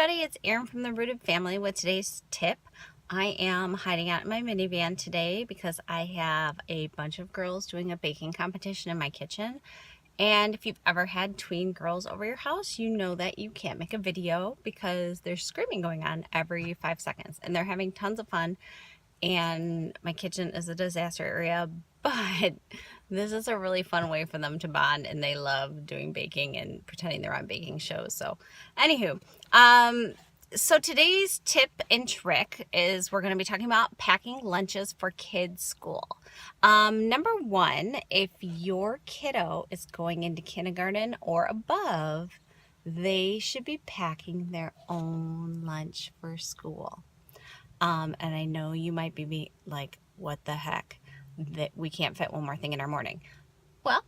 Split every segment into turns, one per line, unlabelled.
everybody, it's Erin from the Rooted Family with today's tip. I am hiding out in my minivan today because I have a bunch of girls doing a baking competition in my kitchen. And if you've ever had tween girls over your house, you know that you can't make a video because there's screaming going on every 5 seconds and they're having tons of fun. And my kitchen is a disaster area, but this is a really fun way for them to bond, and they love doing baking and pretending they're on baking shows. So anywho, so today's tip and trick is we're going to be talking about packing lunches for kids' school. Number one, if your kiddo is going into kindergarten or above, they should be packing their own lunch for school. And I know you might be like, what the heck, that we can't fit one more thing in our morning. Well,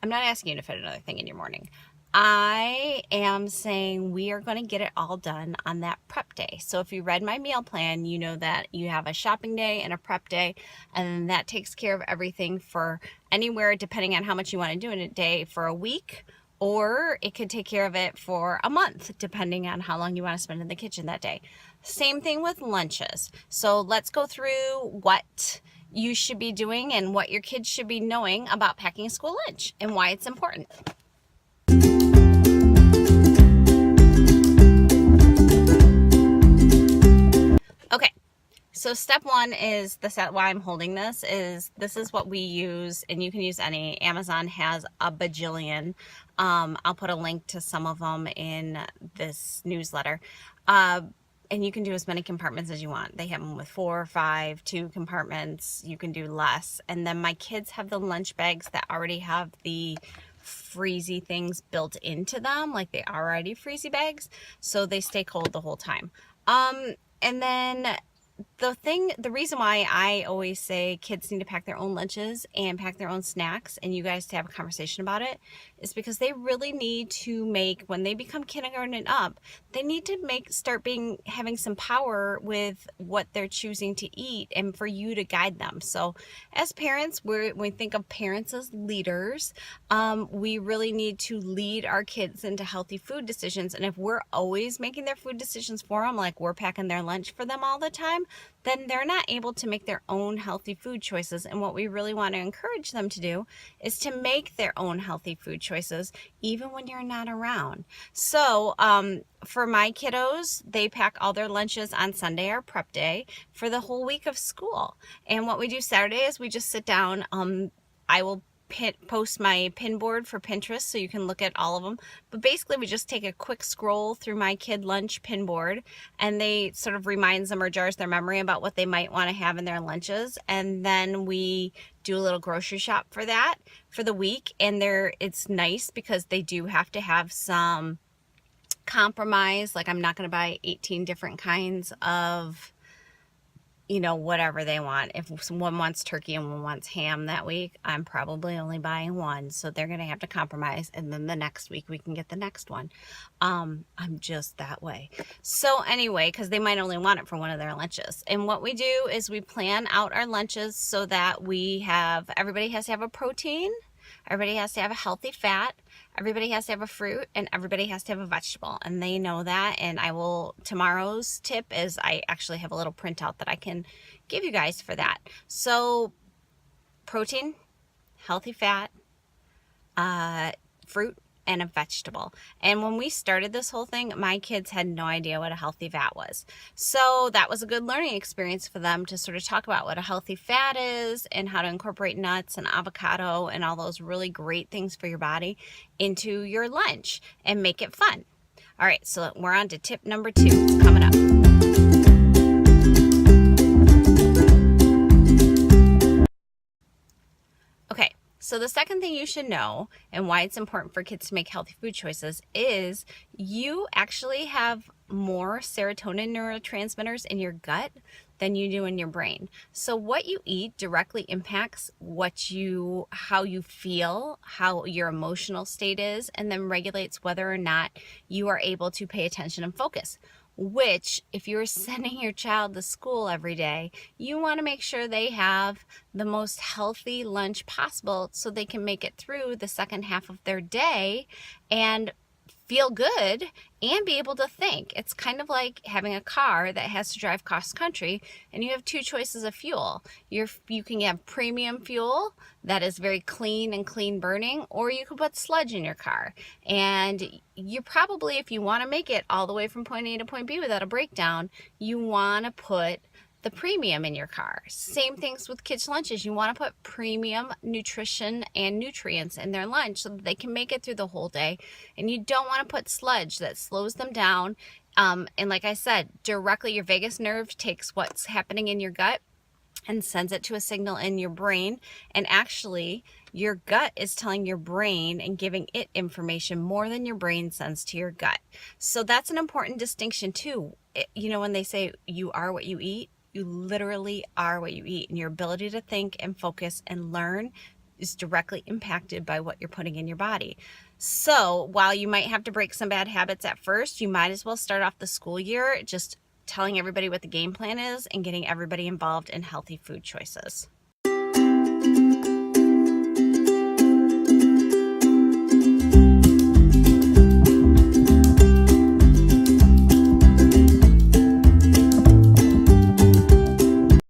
I'm not asking you to fit another thing in your morning. I am saying we are going to get it all done on that prep day. So if you read my meal plan, you know that you have a shopping day and a prep day, and that takes care of everything for anywhere, depending on how much you want to do in a day, for a week, or it could take care of it for a month, depending on how long you want to spend in the kitchen that day. Same thing with lunches. So let's go through what you should be doing and what your kids should be knowing about packing a school lunch and why it's important. Okay, so step one is why I'm holding this is what we use, and you can use any. Amazon has a bajillion. I'll put a link to some of them in this newsletter. And you can do as many compartments as you want. They have them with 4 or 5, 2 compartments. You can do less. And then my kids have the lunch bags that already have the freezy things built into them, like they are already freezy bags, so they stay cold the whole time. And then the reason why I always say kids need to pack their own lunches and pack their own snacks, and you guys to have a conversation about it, is because they really need to make, when they become kindergarten and up, they need to having some power with what they're choosing to eat, and for you to guide them. So as parents, when we think of parents as leaders, we really need to lead our kids into healthy food decisions. And if we're always making their food decisions for them, like we're packing their lunch for them all the time, then they're not able to make their own healthy food choices. And what we really want to encourage them to do is to make their own healthy food choices, even when you're not around. So for my kiddos, they pack all their lunches on Sunday, our prep day, for the whole week of school. And what we do Saturday is we just sit down. I will post my pin board for Pinterest so you can look at all of them, but basically we just take a quick scroll through my kid lunch pin board, and they sort of reminds them or jars their memory about what they might want to have in their lunches, and then we do a little grocery shop for that for the week. And it's nice because they do have to have some compromise. Like, I'm not going to buy 18 different kinds of whatever they want. If one wants turkey and one wants ham that week, I'm probably only buying one. So they're going to have to compromise. And then the next week we can get the next one. I'm just that way. So anyway, because they might only want it for one of their lunches. And what we do is we plan out our lunches so that everybody has to have a protein. Everybody has to have a healthy fat, everybody has to have a fruit, and everybody has to have a vegetable. And they know that. And tomorrow's tip is I actually have a little printout that I can give you guys for that. So protein, healthy fat, fruit, and a vegetable. And when we started this whole thing, my kids had no idea what a healthy fat was. So that was a good learning experience for them to sort of talk about what a healthy fat is and how to incorporate nuts and avocado and all those really great things for your body into your lunch and make it fun. All right, so we're on to tip number 2. It's coming up. So the second thing you should know, and why it's important for kids to make healthy food choices, is you actually have more serotonin neurotransmitters in your gut than you do in your brain. So what you eat directly impacts how you feel, how your emotional state is, and then regulates whether or not you are able to pay attention and focus. Which, if you're sending your child to school every day, you want to make sure they have the most healthy lunch possible so they can make it through the second half of their day and feel good and be able to think. It's kind of like having a car that has to drive cross country, and you have two choices of fuel. You can have premium fuel that is very clean and clean burning, or you can put sludge in your car. And you probably, if you want to make it all the way from point A to point B without a breakdown, you want to put the premium in your car. Same things with kids' lunches. You want to put premium nutrition and nutrients in their lunch so that they can make it through the whole day. And you don't want to put sludge that slows them down. And like I said, directly your vagus nerve takes what's happening in your gut and sends it to a signal in your brain. And actually, your gut is telling your brain and giving it information more than your brain sends to your gut. So that's an important distinction too. When they say you are what you eat, you literally are what you eat, and your ability to think and focus and learn is directly impacted by what you're putting in your body. So while you might have to break some bad habits at first, you might as well start off the school year just telling everybody what the game plan is and getting everybody involved in healthy food choices.